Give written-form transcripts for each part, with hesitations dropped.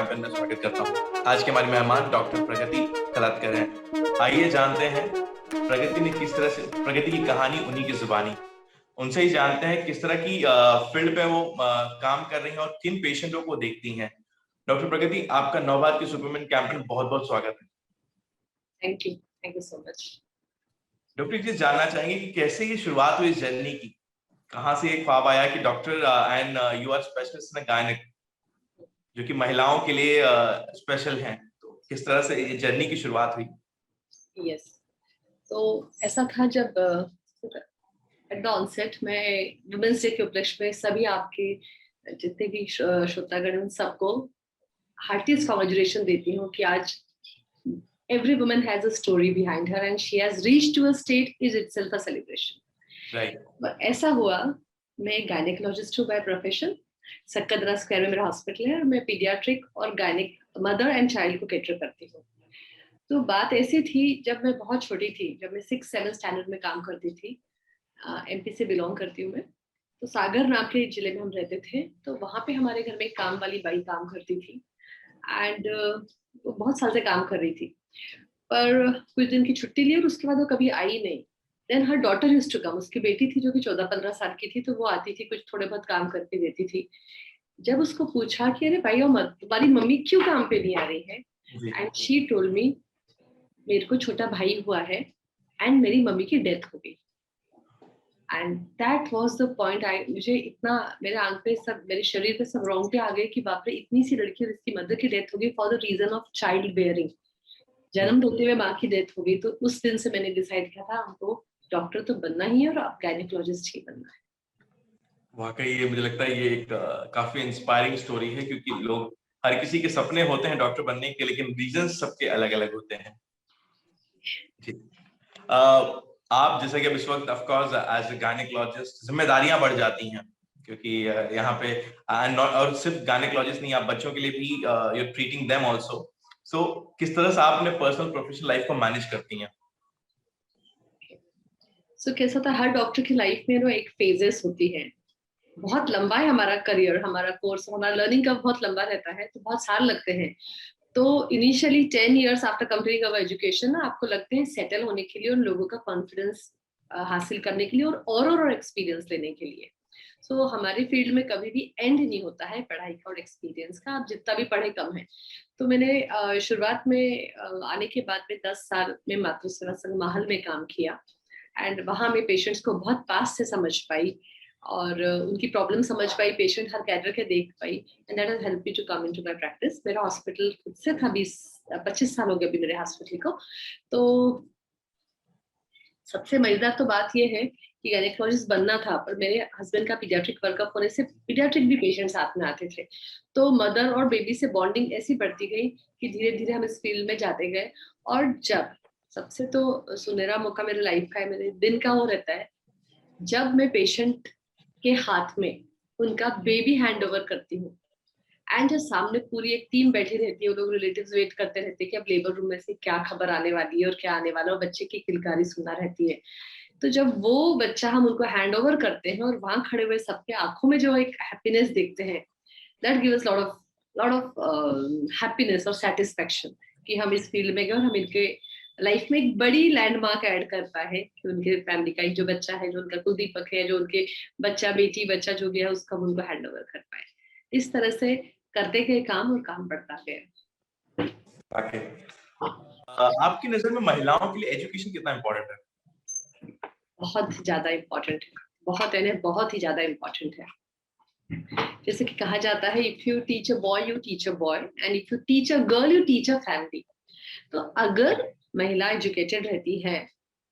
Campaign में स्वागत करता हूँ। आज के हमारे मेहमान डॉक्टर प्रगति कलातकर हैं। आइए जानते हैं प्रगति ने किस तरह से प्रगति की कहानी उन्हीं की जुबानी। उनसे ही जानते हैं किस तरह की फील्ड पे वो काम कर रही हैं और किन पेशेंटों को देखती हैं। डॉक्टर प्रगति, आपका नवभारत की सुपरमैन कैंपेन बहुत बहुत स्वागत है। Thank you so much. Doctor ji, जानना चाहेंगे कि कैसे ये शुरुआत हुई इस जर्नी की, कहाँ से एक ख्वाब आया कि doctor and you are specialist in gynaec, जो कि महिलाओं के लिए स्पेशल हैं, तो किस तरह से ये जर्नी की शुरुआत हुई? यस, तो ऐसा था जब एट द ऑनसेट मैं वुमेन्स डे के उपलक्ष्य में सभी आपके जितने भी श्रोतागण उन सबको हार्टीएस्ट कॉन्ग्रेचुलेशन देती हूँ कि आज every woman has a story behind her and she has reached to a state is itself a celebration. Right. ऐसा हुआ, मैं गायनेकोलॉजिस्ट हूँ बाय प्रोफेशन। सक्कदरा स्क्वायर में मेरा हॉस्पिटल है और मैं पीडियाट्रिक और गायनिक मदर एंड चाइल्ड को कैटर करती हूँ। तो बात ऐसी थी, जब मैं बहुत छोटी थी, जब मैं 6-7 स्टैंडर्ड में काम करती थी, एमपी से बिलोंग करती हूँ मैं, तो सागर नाम के जिले में हम रहते थे। तो वहाँ पे हमारे घर में एक काम वाली बाई काम करती थी एंड वो बहुत साल से काम कर रही थी, पर कुछ दिन की छुट्टी ली और उसके बाद वो कभी आई नहीं। Then her daughter used to come, उसकी बेटी थी जो कि 14-15 साल की थी, तो वो आती थी, कुछ थोड़े बहुत काम करके देती थी। जब उसको पूछा कि अरे भाई तुम्हारी मम्मी क्यों काम पे नहीं आ रही है, एंड शी टोल्ड मी मेरे को छोटा भाई हुआ है एंड मेरी मम्मी की डेथ हो गई। And that was the point. मुझे इतना, मेरे आंख पे सब, मेरे शरीर पे सब रोंगटे आ गए कि बाप रे, इतनी सी लड़की और इसकी मदर की डेथ हो गई for the reason of child bearing, जन्म देते हुए माँ की डेथ हो गई। तो उस दिन से मैंने डिसाइड किया था हमको डॉक्टर तो बनना ही है और अब गायनेकोलॉजिस्ट ही बनना है। वाकई ये मुझे लगता है ये एक काफी इंस्पायरिंग स्टोरी है, क्योंकि लोग, हर किसी के सपने होते हैं डॉक्टर बनने के, लेकिन रीजंस सबके अलग अलग होते हैं। जी। आप जैसे कि अब इस वक्त of course as a gynaecologist जिम्मेदारियां बढ़ जाती हैं, क्योंकि यहाँ पे और सिर्फ गायनेकोलॉजिस्ट नहीं, आप बच्चों के लिए भी you are treating them also. So किस तरह से आप अपने पर्सनल प्रोफेशनल लाइफ को मैनेज करती हैं? सो कैसा था, हर डॉक्टर की लाइफ में ना एक फेजेस होती है। बहुत लंबा है हमारा करियर, हमारा कोर्स, हमारा लर्निंग का बहुत लंबा रहता है, तो बहुत साल लगते हैं। तो इनिशियली 10 years आफ्टर कंप्लीटिंग अवर एजुकेशन ना, आपको लगते हैं सेटल होने के लिए और लोगों का कॉन्फिडेंस हासिल करने के लिए और एक्सपीरियंस लेने के लिए। सो हमारी फील्ड में कभी भी एंड नहीं होता है पढ़ाई का और एक्सपीरियंस का, आप जितना भी पढ़े कम है। तो मैंने शुरुआत में आने के बाद में 10 साल में मातृ सेवा संघ माहल में काम किया एंड वहाँ मैं पेशेंट्स को बहुत पास से समझ पाई और उनकी प्रॉब्लम समझ पाई, पेशेंट हर कैडर के देख पाई, and that has help me to come into my practice. मेरा हॉस्पिटल खुद से था, 20-25 साल हो गए अभी मेरे हॉस्पिटल को। तो सबसे मजेदार तो बात ये है कि गायनेकोलॉजिस्ट बनना था, पर मेरे हस्बैंड का पीडियाट्रिक वर्कअप होने से पीडियाट्रिक भी पेशेंट साथ में आते थे। तो मदर और बेबी से बॉन्डिंग ऐसी बढ़ती गई कि धीरे धीरे हम इस फील्ड में जाते गए। और जब सबसे तो सुनहरा मौका मेरे लाइफ का है, मेरे दिन का वो रहता है जब मैं पेशेंट के हाथ में उनका बेबी हैंड ओवर करती हूँ एंड जो सामने पूरी एक टीम बैठी रहती है, वो लोग रिलेटिव्स वेट करते रहते हैं कि अब लेबर रूम में से क्या खबर आने वाली है और क्या आने वाला है, और बच्चे की किलकारी सुनना रहती है। तो जब वो बच्चा हम उनको हैंड ओवर करते हैं और वहां खड़े हुए सबके आंखों में जो एक हैप्पीनेस देखते हैं, that gives lot of happiness और सेटिस्फेक्शन कि हम इस फील्ड में गए और हम इनके लाइफ में एक बड़ी लैंडमार्क ऐड कर पाए हैं कि उनके फैमिली का जो बच्चा है, जो उनका कुलदीपक है, जो उनके बच्चा बेटी बच्चा जो भी है, उसका हम उनको हैंड ओवर कर पाए। इस तरह से करते गए काम और काम बढ़ता गया। Okay. आपकी नजर में महिलाओं के लिए एजुकेशन कितना इम्पोर्टेंट है? बहुत ज्यादा इम्पोर्टेंट है, बहुत ही ज्यादा इम्पोर्टेंट है। जैसे कि कहा जाता है, if you teach a boy you teach a boy and if you teach a girl you teach a family. तो अगर महिला एजुकेटेड रहती है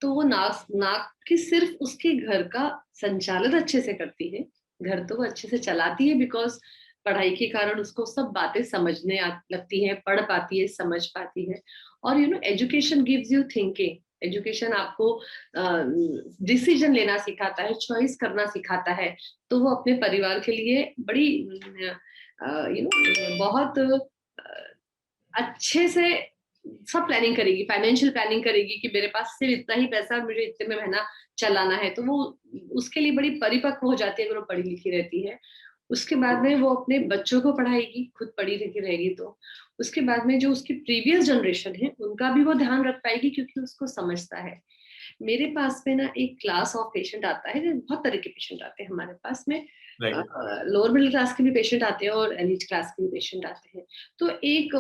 तो वो ना कि सिर्फ उसके घर का संचालन अच्छे से करती है, घर तो वो अच्छे से चलाती है, बिकॉज पढ़ाई के कारण उसको सब बातें समझने लगती हैं, पढ़ पाती है, समझ पाती है। और education gives you thinking. Education आपको डिसीजन लेना सिखाता है, चॉइस करना सिखाता है। तो वो अपने परिवार के लिए बड़ी बहुत अच्छे से सब प्लानिंग करेगी, फाइनेंशियल प्लानिंग करेगी कि मेरे पास सिर्फ इतना ही पैसा, मुझे इतने में महीना चलाना है। तो वो उसके लिए बड़ी परिपक्व हो जाती है अगर वो पढ़ी लिखी रहती है। उसके बाद में वो अपने बच्चों को पढ़ाएगी, खुद पढ़ी लिखी रहेगी तो उसके बाद में जो उसकी प्रीवियस जनरेशन है उनका भी वो ध्यान रख पाएगी, क्योंकि उसको समझता है। मेरे पास में ना एक क्लास ऑफ पेशेंट आता है, बहुत तरह के पेशेंट आते हैं हमारे पास में। राइट। लोअर मिडिल क्लास के भी पेशेंट आते हैं और एलिट क्लास के भी पेशेंट आते हैं। तो एक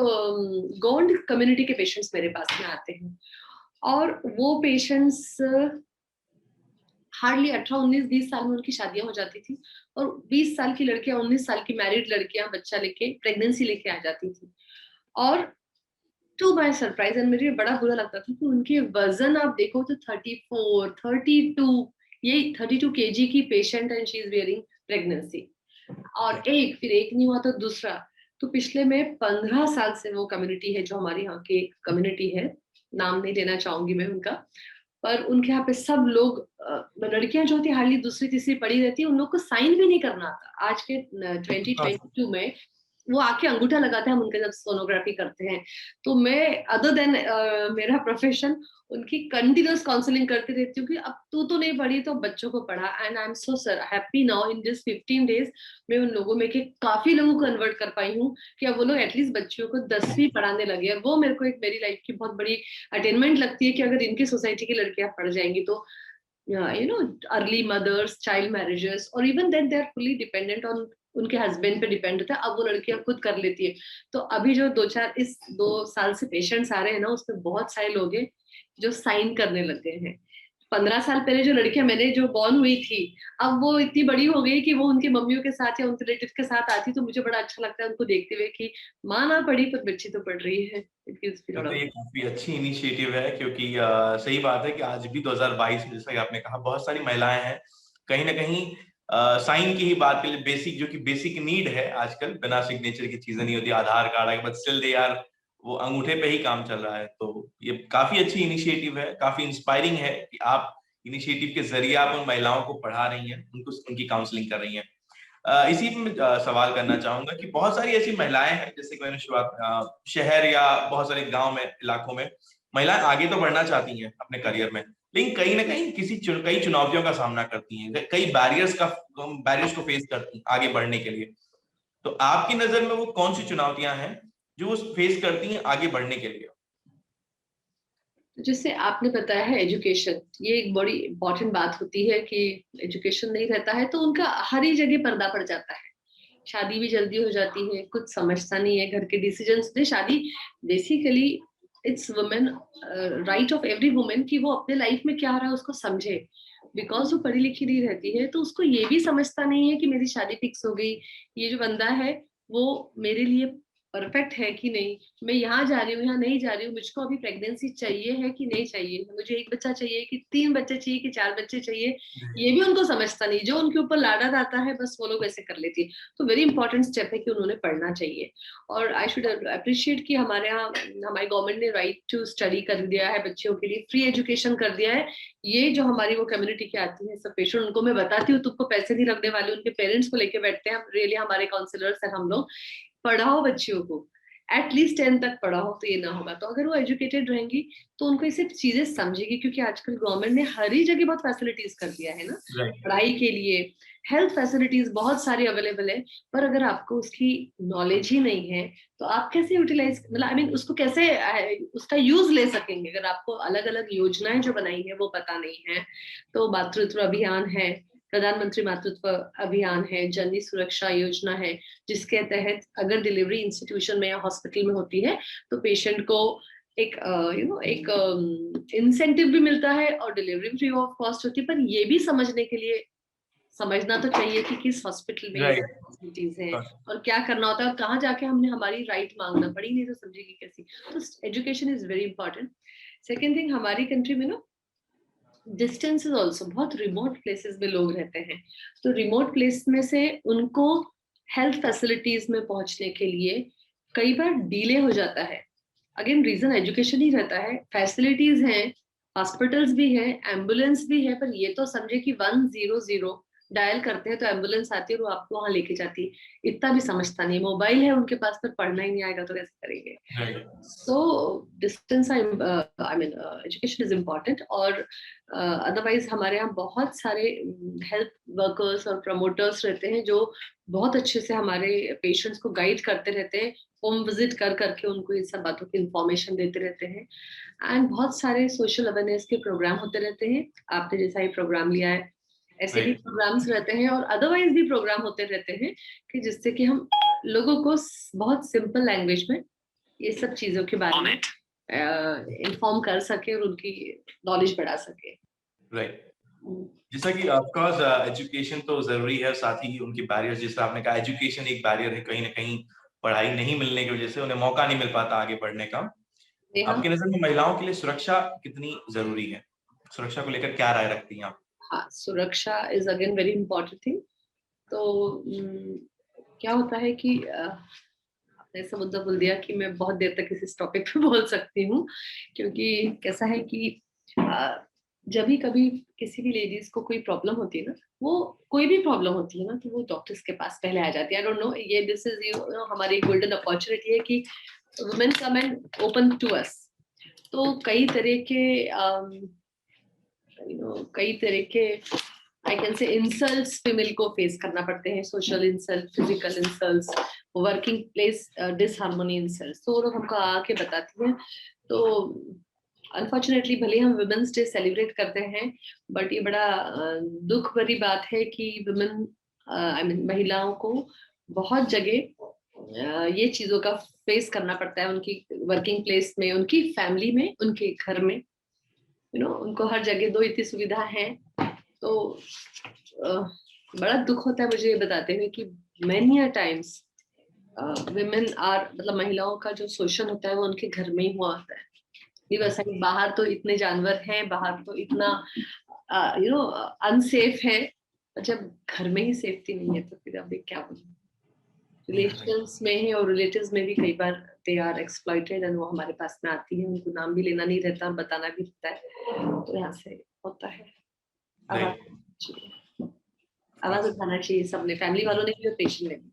गोंड कम्युनिटी के पेशेंट्स मेरे पास में आते हैं, और वो पेशेंट्स हार्डली 18, 19, 20 साल में उनकी शादियां हो जाती थी, और 20 साल की लड़कियां, 19 साल की मैरिड लड़कियां बच्चा लेके, प्रेगनेंसी लेके आ जाती थी। और टू माई सरप्राइज, एंड मुझे बड़ा बुरा लगता था कि उनके वजन आप देखो तो 34, 32, ये 32 kg की patient and she is bearing pregnancy. और एक, फिर एक नहीं हुआ तो दूसरा। तो पिछले में 15 साल से वो कम्युनिटी है, जो हमारे यहाँ की कम्युनिटी है, नाम नहीं लेना चाहूंगी मैं उनका, पर उनके यहाँ पे सब लोग, लड़कियां जो होती है हार्डली दूसरी तीसरी पढ़ी रहती है, उन लोग को साइन भी नहीं करना आता। आज के 2022 में वो आके अंगूठा लगाते हैं हम उनके जब सोनोग्राफी करते हैं। तो मैं अदर देन मेरा प्रोफेशन उनकी कंटिन्यूस काउंसलिंग करती रहती हूँ कि अब तू तो नहीं पढ़ी तो बच्चों को पढ़ा। And I am so sir happy now in this 15 days मैं उन लोगों में के काफी लोगों को कन्वर्ट कर पाई हूँ कि अब वो लोग एटलीस्ट बच्चियों को 10वीं पढ़ाने लगे। और वो मेरे को एक मेरी लाइफ की बहुत बड़ी अटेनमेंट लगती है कि अगर इनकी सोसाइटी की लड़कियां पढ़ जाएंगी तो अर्ली मदर्स, चाइल्ड मैरिजेस, और even then they are fully dependent on, उनके हस्बैंड पे डिपेंड होता है। अब वो लड़कियां खुद कर लेती है। तो अभी जो 2 साल से पेशेंट्स आ रहे हैं ना, उसमें बहुत सारे लोग हैं जो साइन करने लग गए हैं। 15 साल पहले जो लड़कियां मैंने जो बॉर्न हुई थी, अब वो इतनी बड़ी हो गई कि वो उनकी मम्मियों के साथ या उनके रिलेटिव के साथ आती, तो मुझे बड़ा अच्छा लगता है उनको देखते हुए कि माँ ना पढ़ी पर बच्ची तो पढ़ रही है। तो ये काफी अच्छी इनिशिएटिव है, क्योंकि सही बात है कि आज भी 2022 में, जैसा कि आपने कहा, बहुत सारी महिलाएं हैं कहीं ना कहीं साइन की ही बात के लिए, बेसिक जो कि बेसिक नीड है आजकल, बिना सिग्नेचर की चीजें नहीं होती, आधार कार्ड है, बट स्टिल दे आर, वो अंगूठे पे ही काम चल रहा है। तो ये काफी अच्छी इनिशिएटिव है, काफी इंस्पायरिंग है कि आप इनिशिएटिव के जरिए आप उन महिलाओं को पढ़ा रही हैं, उनको उनकी काउंसलिंग कर रही हैं। इसी में सवाल करना चाहूंगा कि बहुत सारी ऐसी महिलाएं हैं, जैसे कि मैंने शुरुआत, शहर या बहुत सारे गांव में, इलाकों में महिलाएं आगे तो बढ़ना चाहती हैं अपने करियर में, लेकिन कहीं ना कहीं कई चुनौतियों का सामना करती हैं, कई बैरियर्स को फेस करती हैं आगे बढ़ने के लिए। तो आपकी नजर में वो कौन सी चुनौतियां हैं जो वो फेस करती हैं आगे बढ़ने के लिए? जैसे आपने बताया है एजुकेशन, ये एक बड़ी इंपॉर्टेंट बात होती है कि एजुकेशन नहीं रहता है तो उनका हर ही जगह पर्दा पड़ जाता है। शादी भी जल्दी हो जाती है, कुछ समझता नहीं है घर के डिसीजंस ने। शादी basically it's women, right of every women कि वो अपने लाइफ में क्या हो रहा है उसको समझे। बिकॉज वो पढ़ी लिखी नहीं रहती है तो उसको ये भी समझता नहीं है कि मेरी शादी फिक्स हो गई, ये जो बंदा है वो मेरे लिए परफेक्ट है कि नहीं, मैं यहाँ जा रही हूँ यहाँ नहीं जा रही हूँ, मुझको अभी प्रेगनेंसी चाहिए है कि नहीं चाहिए, मुझे एक बच्चा चाहिए कि 3 बच्चे चाहिए कि 4 बच्चे चाहिए, ये भी उनको समझता नहीं। जो उनके ऊपर लाडा आता है बस वो लोग ऐसे कर लेती है। तो वेरी इंपॉर्टेंट स्टेप है कि उन्होंने पढ़ना चाहिए। और आई शुड अप्रिशिएट कि हमारे यहाँ हमारी गवर्नमेंट ने राइट टू स्टडी कर दिया है, बच्चों के लिए फ्री एजुकेशन कर दिया है। ये जो हमारी वो कम्युनिटी की आती है सब पेशेंट, उनको मैं बताती हूँ तुमको पैसे नहीं लगने वाले, उनके पेरेंट्स को लेके बैठते हैं रियली हमारे काउंसलर्स हैं हम लोग, पढ़ाओ बच्चियों को, एटलीस्ट 10 तक पढ़ाओ तो ये ना होगा। तो अगर वो एजुकेटेड रहेंगी तो उनको ये सब चीजें समझेगी, क्योंकि आजकल गवर्नमेंट ने हर ही जगह बहुत फैसिलिटीज कर दिया है ना पढ़ाई के लिए। हेल्थ फैसिलिटीज बहुत सारी अवेलेबल है, पर अगर आपको उसकी नॉलेज ही नहीं है तो आप कैसे यूटिलाइज, मतलब आई मीन उसको कैसे उसका यूज ले सकेंगे अगर आपको अलग अलग योजनाएं जो बनाई है वो पता नहीं है। तो मातृत्व अभियान है, प्रधानमंत्री मातृत्व अभियान है, जननी सुरक्षा योजना है, जिसके तहत अगर डिलीवरी इंस्टीट्यूशन में या हॉस्पिटल में होती है तो पेशेंट को एक एक इंसेंटिव भी मिलता है और डिलीवरी फ्री ऑफ कॉस्ट होती है। पर ये भी समझने के लिए समझना तो चाहिए कि किस हॉस्पिटल में ये फैसिलिटीज हैं और क्या करना होता है और कहाँ जाके हमने हमारी राइट मांगना पड़ी, नहीं तो समझेगी कैसी। तो education is very important. Second thing, हमारी कंट्री में ना डिस्टेंस इज ऑल्सो, बहुत रिमोट प्लेसेस में लोग रहते हैं, तो रिमोट प्लेस में से उनको हेल्थ फैसिलिटीज में पहुंचने के लिए कई बार डिले हो जाता है। अगेन रीजन एजुकेशन ही रहता है, फैसिलिटीज हैं, हॉस्पिटल्स भी हैं, एम्बुलेंस भी है, पर ये तो समझे कि 100 डायल करते हैं तो एम्बुलेंस आती है और वो आपको वहां लेके जाती है। इतना भी समझता नहीं, मोबाइल है उनके पास पर पढ़ना ही नहीं आएगा तो कैसे करेंगे। So distance I mean education is important। और अदरवाइज हमारे यहाँ बहुत सारे हेल्थ वर्कर्स और प्रमोटर्स रहते हैं जो बहुत अच्छे से हमारे पेशेंट्स को गाइड करते रहते हैं, होम विजिट कर करके उनको ये सब बातों की इंफॉर्मेशन देते रहते हैं। एंड बहुत सारे सोशल अवेयरनेस के प्रोग्राम होते रहते हैं, आपने जैसा ही प्रोग्राम लिया है ऐसे भी प्रोग्राम्स रहते हैं, और अदरवाइज भी प्रोग्राम होते रहते हैं कि जिससे कि हम लोगों को बहुत सिंपल लैंग्वेज में ये सब चीजों के बारे में इन्फॉर्म कर सके और उनकी नॉलेज बढ़ा सके। राइट। जैसा कि आपका एजुकेशन तो जरूरी है, साथ ही उनकी बैरियर्स, जैसे आपने कहा एजुकेशन एक बैरियर है, कहीं ना कहीं पढ़ाई नहीं मिलने की वजह से उन्हें मौका नहीं मिल पाता आगे बढ़ने का। आपकी नजर में महिलाओं के लिए सुरक्षा कितनी जरूरी है? सुरक्षा को लेकर क्या राय रखती हैं आप? हाँ, सुरक्षा is again very important thing. तो क्या होता है कि आपने ऐसा मुद्दा बोल दिया कि मैं बहुत देर तक इस टॉपिक पे बोल सकती हूँ, क्योंकि कैसा है कि जब भी कभी किसी भी लेडीज को कोई प्रॉब्लम होती है ना, वो कोई भी प्रॉब्लम होती है ना, तो वो डॉक्टर्स के पास पहले आ जाती है। आई डोंट नो, ये दिस इज हमारी गोल्डन अपॉर्चुनिटी है कि women come and open to us. तो कई तरह के आई कैन से इंसल्ट्स फीमेल को फेस करना पड़ते हैं, social insult, physical insults, working place disharmony insults, तो वो लोग हमको आके बताती हैं। तो अनफॉर्चुनेटली भले हम वुमेन्स डे सेलिब्रेट करते हैं, बट ये बड़ा दुख भरी बात है कि वुमेन आई मीन महिलाओं को बहुत जगह ये चीजों का फेस करना पड़ता है, उनकी वर्किंग प्लेस में, उनकी फैमिली में, उनके घर में, उनको हर जगह दो इतनी सुविधा है। तो बड़ा दुख होता है मुझे ये बताते हुए कि many a times women are, मतलब महिलाओं का जो शोषण होता है वो उनके घर में ही हुआ होता है। बस बाहर तो इतने जानवर हैं, बाहर तो इतना अनसेफ है, जब घर में ही सेफ्टी नहीं है तो फिर अभी क्या बोलूं। रिलेशंस में है और रिलेटिव्स में भी कई बार दे आर एक्सप्लॉइटेड, एंड वो हमारे पास में आती है, उनको नाम भी लेना नहीं रहता, बताना भी रहता है, तो यहाँ से होता है। आवाज उठाना चाहिए सबने, फैमिली वालों ने भी और पेशेंट ने भी।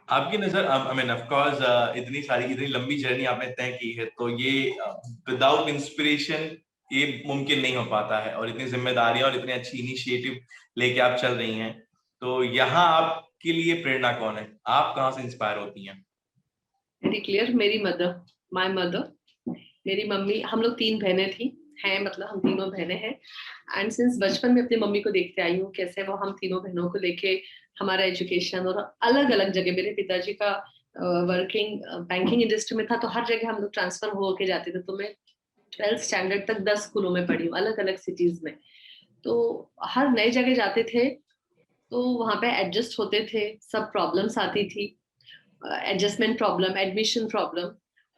आपकी नजर आई मीन ऑफ कोर्स इतनी लंबी जर्नी आपने तय की है, तो ये विदाउट इंस्पिरेशन ये मुमकिन नहीं हो पाता है, और इतनी जिम्मेदारियां और इतनी अच्छी इनिशिएटिव लेके आप चल रही हैं, तो यहाँ आपके लिए प्रेरणा कौन है? आप कहाँ से इंस्पायर होती हैं? वेरी क्लियर, मेरी मदर, माय मदर, मेरी मम्मी। हम लोग 3 बहनें थी हैं, मतलब हम तीनों बहनें हैं, एंड सिंस बचपन में अपनी मम्मी को देखते आई हूँ कैसे वो हम तीनों बहनों को लेके हमारा एजुकेशन, और अलग अलग जगह, मेरे पिताजी का वर्किंग बैंकिंग इंडस्ट्री में था, तो हर जगह हम लोग ट्रांसफर होके जाते थे। तो मैं 12th स्टैंडर्ड तक 10 स्कूलों में पढ़ी हूँ, अलग अलग सिटीज में। तो हर नई जगह जाते थे तो वहां पे एडजस्ट होते थे, सब प्रॉब्लम्स आती थी, एडजस्टमेंट प्रॉब्लम, एडमिशन प्रॉब्लम,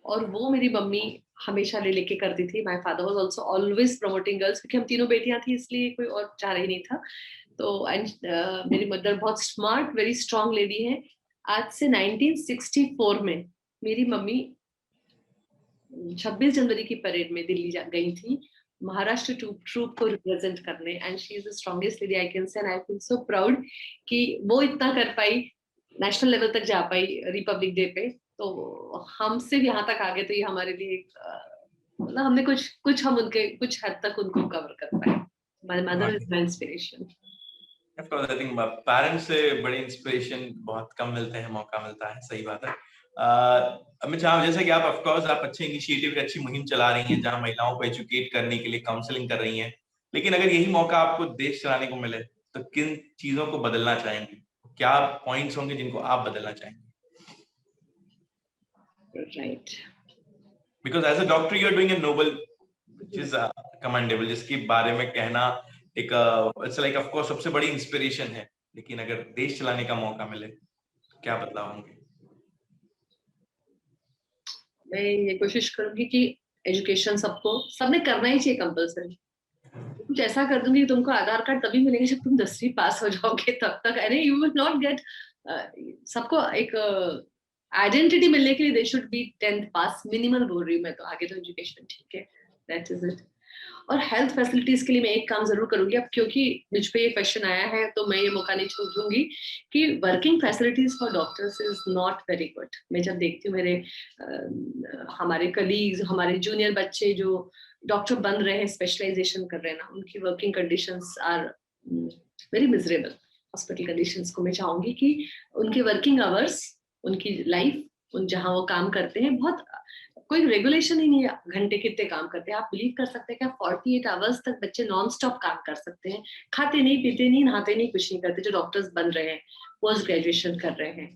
और वो मेरी मम्मी हमेशा ले लेके करती थी। My father was also always promoting girls, क्योंकि हम तीनों बेटियां थी इसलिए कोई और चाह रही नहीं था। तो मेरी मदर बहुत स्मार्ट, वेरी स्ट्रांग लेडी है। आज से 1964 में मेरी मम्मी 26 जनवरी की परेड में दिल्ली गई थी, महाराष्ट्र ट्रूप को रिप्रेजेंट करने, and she is the strongest lady I can से, and I feel so proud कि वो इतना कर पाई, नेशनल लेवल तक जा पाई रिपब्लिक डे पे। तो हमसे भी यहाँ तक आगे, तो ये हमारे लिए मतलब हमने कुछ हम उनके कुछ हद तक उनको कवर कर पाए। My mother is my inspiration. Of course I think parents से बड़ी इंस्पिरेशन बहुत कम मिलते हैं, मौका मिलता है, सही बात है। अमित शाह, जैसे कि आप ऑफ कोर्स आप अच्छे इनिशिएटिव, अच्छी मुहिम चला रही हैं जहां महिलाओं को एजुकेट करने के लिए काउंसलिंग कर रही हैं, लेकिन अगर यही मौका आपको देश चलाने को मिले तो किन चीजों को बदलना चाहेंगे? क्या पॉइंट्स होंगे जिनको आप बदलना चाहेंगे? Right, because as a doctor you are doing a noble which is commendable, जिसके बारे में कहना एक इट्स लाइक ऑफ कोर्स सबसे बड़ी इंस्पिरेशन है, लेकिन अगर देश चलाने का मौका मिले तो क्या बदलाव होंगे? मैं ये कोशिश करूंगी कि एजुकेशन सबने करना ही चाहिए कंपल्सरी। कुछ ऐसा कर दूंगी तुमको आधार कार्ड तभी मिलेगा जब तुम 10वीं पास हो जाओगे, तब तक अरे यू विल नॉट गेट। सबको एक आइडेंटिटी मिलने के लिए they should be 10th pass minimal बोल रही हूँ मैं तो, आगे तो एजुकेशन ठीक है, दैट इज इट। और हेल्थ फैसिलिटीज के लिए मैं एक काम जरूर करूंगी अब, क्योंकि मुझ पे ये क्वेश्चन आया है तो मैं ये मौका नहीं छोड़ूंगी कि working facilities for doctors is not very good. मैं जब देखती हूँ मेरे हमारे कलीग्स, हमारे जूनियर बच्चे जो डॉक्टर बन रहे हैं, स्पेशलाइजेशन कर रहे हैं ना, उनकी working conditions are very miserable. Hospital conditions को मैं चाहूंगी कि उनके वर्किंग आवर्स, उनकी लाइफ, उन जहाँ वो काम करते हैं, बहुत कोई रेगुलेशन ही नहीं है घंटे कितने काम करते हैं। आप बिलीव कर सकते हैं कि 48 आवर्स तक बच्चे नॉन स्टॉप काम कर सकते हैं, खाते नहीं, पीते नहीं, नहाते नहीं, कुछ नहीं करते, जो डॉक्टर्स बन रहे हैं, पोस्ट ग्रेजुएशन कर रहे हैं।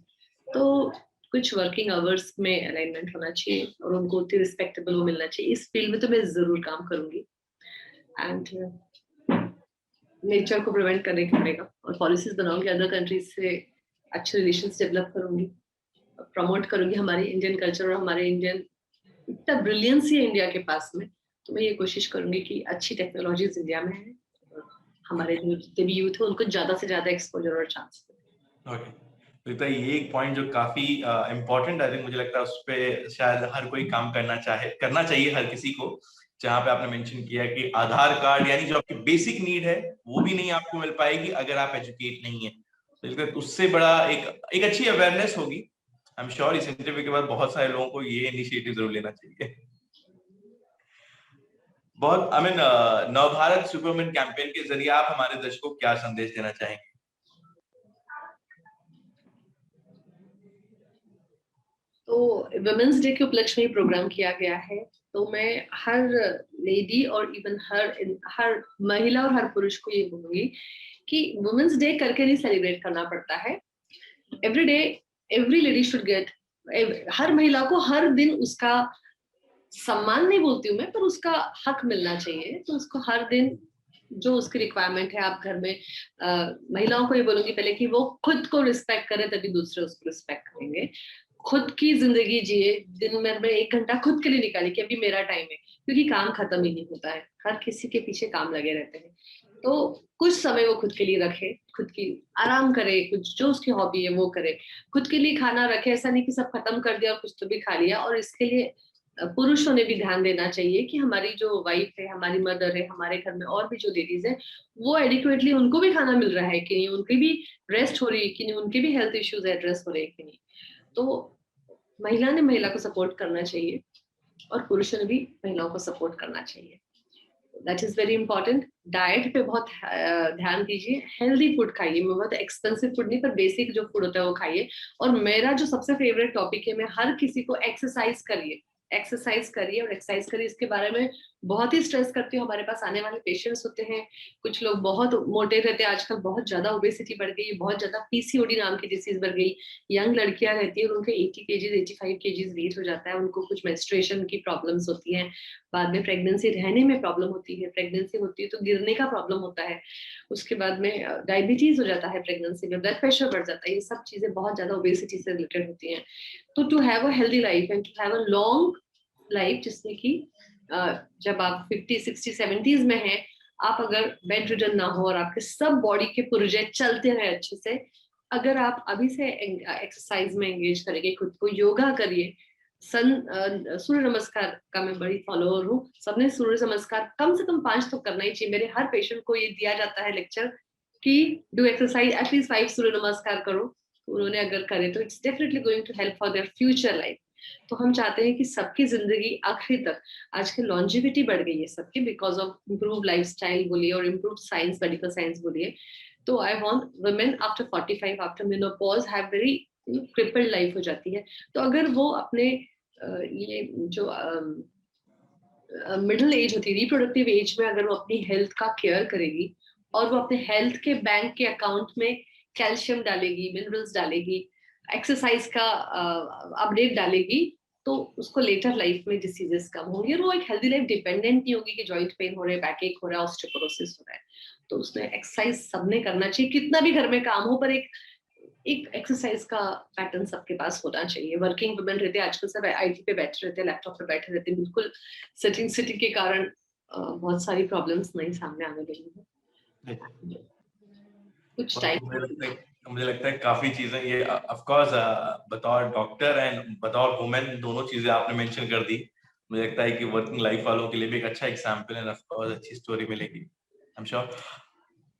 तो कुछ वर्किंग आवर्स में अलाइनमेंट होना चाहिए और उनको उतनी रिस्पेक्टेबल वो मिलना चाहिए। इस फील्ड में तो मैं जरूर काम करूंगी एंड नेचर को प्रिवेंट करने के पड़ेगा और पॉलिसीज बनाऊंगी, अदर कंट्रीज से अच्छे रिलेशंस डेवलप करूंगी, प्रमोट करूंगी हमारे इंडियन कल्चर और हमारे इंडियन, इतना ब्रिलियंस है इंडिया के पास में, तो मैं ये कोशिश करूंगी कि अच्छी टेक्नोलॉजीज इंडिया में है, हमारे जो जितने भी यूथ है उनको ज्यादा से ज्यादा एक्सपोजर और चांस। ओके, तो ये एक पॉइंट जो काफी इम्पोर्टेंट आई थिंक, मुझे लगता है उस पर शायद हर कोई काम करना चाहिए हर किसी को। जहाँ पे आपने मेंशन किया कि आधार कार्ड यानी जो आपकी बेसिक नीड है वो भी नहीं आपको मिल पाएगी अगर आप एजुकेट नहीं है। तो उससे बड़ा एक अच्छी अवेयरनेस होगी। आई एम श्योर इस इंटरव्यू के बाद बहुत सारे लोगों को ये इनिशिएटिव जरूर लेना चाहिए। बहुत आई मीन नवभारत सुपरवुमेन कैंपेन के जरिए आप हमारे दर्शकों को क्या संदेश देना चाहेंगे? तो वुमेन्स डे के उपलक्ष्य में प्रोग्राम किया गया है, तो मैं हर लेडी और इवन हर महिला और हर पुरुष को ये बोलूंगी कि वुमेन्स डे करके नहीं सेलिब्रेट करना पड़ता है। Every day every lady should get, हर महिला को हर दिन उसका सम्मान नहीं बोलती हूँ मैं, पर उसका हक मिलना चाहिए। तो उसको हर दिन जो उसकी रिक्वायरमेंट है, आप घर में महिलाओं को ये बोलूंगी पहले कि वो खुद को रिस्पेक्ट करे, तभी दूसरे उसको रिस्पेक्ट करेंगे। खुद की जिंदगी जिए, दिन में 1 घंटा खुद के लिए निकालिए कि अभी मेरा टाइम है, क्योंकि काम खत्म ही नहीं होता है, हर किसी के पीछे काम लगे रहते हैं। तो कुछ समय वो खुद के लिए रखे, खुद की आराम करे, कुछ जो उसकी हॉबी है वो करे, खुद के लिए खाना रखे। ऐसा नहीं कि सब खत्म कर दिया और कुछ तो भी खा लिया। और इसके लिए पुरुषों ने भी ध्यान देना चाहिए कि हमारी जो वाइफ है, हमारी मदर है, हमारे घर में और भी जो लेडीज है, वो एडिक्वेटली उनको भी खाना मिल रहा है कि नहीं, उनकी भी रेस्ट हो रही है कि नहीं, उनके भी हेल्थ इश्यूज एड्रेस हो रहे हैं कि नहीं। तो महिला ने महिला को सपोर्ट करना चाहिए और पुरुषों ने भी महिलाओं को सपोर्ट करना चाहिए। That is very important. Diet पे बहुत ध्यान दीजिए, हेल्दी फूड खाइए, बहुत एक्सपेंसिव फूड नहीं, पर बेसिक जो फूड होता है वो खाइए। और मेरा जो सबसे फेवरेट टॉपिक है, मैं हर किसी को एक्सरसाइज करिए, एक्सरसाइज करिए और एक्सरसाइज करिए। इसके बारे में बहुत ही स्ट्रेस करती हूँ। हमारे पास आने वाले पेशेंट्स होते हैं, कुछ लोग बहुत मोटे रहते हैं, आजकल बहुत ज्यादा ओबेसिटी बढ़ गई, बहुत ज्यादा पीसीओडी नाम की डिसीज बढ़ गई। यंग लड़कियां रहती है, उनके 80 केजीज 85 केजीज वेट हो जाता है, उनको कुछ मेंस्ट्रुएशन की प्रॉब्लम्स होती हैं, बाद में प्रेगनेंसी रहने में प्रॉब्लम होती है, प्रेगनेंसी होती है तो गिरने का प्रॉब्लम होता है, उसके बाद में डायबिटीज हो जाता है प्रेगनेंसी में, ब्लड प्रेशर बढ़ जाता है। ये सब चीजें बहुत ज्यादा ओबेसिटी से रिलेटेड होती हैं। तो to have a healthy life and to have a long life, जिसमें कि जब आप 50, 60, 70s में हैं, आप अगर बेड रिडन ना हो और आपके सब बॉडी के पुर्जे चलते रहे अच्छे से, अगर आप अभी से एक्सरसाइज में एंगेज करेंगे, खुद को योगा करिए। सूर्य नमस्कार का मैं बड़ी फॉलोअर हूँ, सबने सूर्य नमस्कार कम से कम 5 तो करना ही चाहिए। मेरे हर पेशेंट को ये दिया जाता है लेक्चर कि डू एक्सरसाइज, एटलीस्ट 5 सूर्य नमस्कार करो। उन्होंने अगर करे तो it's definitely going to help for their future life. तो हम चाहते हैं कि सबकी जिंदगी आखिरी तक, आजकल लॉन्जिविटी बढ़ गई है सबकी बिकॉज ऑफ इम्प्रूव लाइफस्टाइल बोलिए और इम्प्रूव साइंस, मेडिकल साइंस बोलिए। तो I want women after 45, after menopause have very crippled life हो जाती है। तो अगर वो अपने ये जो मिडिल एज होती है, रिप्रोडक्टिव एज में, अगर वो अपनी हेल्थ का केयर करेगी और वो अपने हेल्थ के बैंक के अकाउंट में कैल्शियम डालेगी, मिनरल्स डालेगी, एक्सरसाइज का अपडेट डालेगी, तो उसको लेटर लाइफ में डिसीजेस कम होंगी और वो एक हेल्दी लाइफ डिपेंडेंट नहीं होगी कि जॉइंट पेन हो रहा है, बैक एक हो रहा है, ऑस्टियोपोरोसिस हो रहा है। तो उसमें एक्सरसाइज सबने करना चाहिए, कितना भी घर में काम हो, पर एक एक्सरसाइज का पैटर्न सबके पास होना चाहिए। वर्किंग वुमेन रहते हैं आजकल, सब आईटी पे बैठे रहते हैं, लैपटॉप पे बैठे रहते हैं, बिल्कुल सिटिंग के कारण बहुत सारी प्रॉब्लम्स नई सामने आने लगी है। कुछ टाइम मुझे लगता है काफी चीजें ये ऑफ कोर्स बतौर डॉक्टर एंड बतौर वुमेन दोनों चीजें आपने मेंशन कर दी। मुझे लगता है कि वर्किंग लाइफ वालों के लिए भी एक अच्छा एग्जाम्पल है, ऑफ कोर्स अच्छी स्टोरी मिलेगी, आई एम श्योर।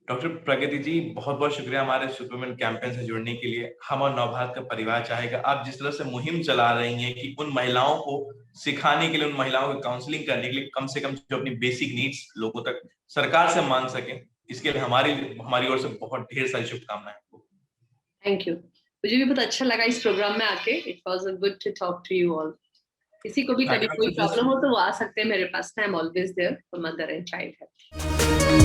डॉक्टर प्रगति जी, बहुत बहुत शुक्रिया हमारे सुपरमैन कैंपेन से जुड़ने के लिए। हम और नवभारत का परिवार चाहेगा आप जिस तरह से मुहिम चला रही हैं कि उन महिलाओं को सिखाने के लिए, उन महिलाओं को काउंसलिंग करने के लिए, कम से कम जो अपनी बेसिक नीड्स लोगों तक सरकार से मांग सके, इसके लिए हमारी ओर से बहुत ढेर सारी शुभकामनाएं। थैंक यू, मुझे भी बहुत अच्छा लगा इस प्रोग्राम में आके। It was good to talk to you all. किसी को भी कभी कोई प्रॉब्लम हो तो वो आ सकते हैं मेरे पास। I am always there for mother and child health.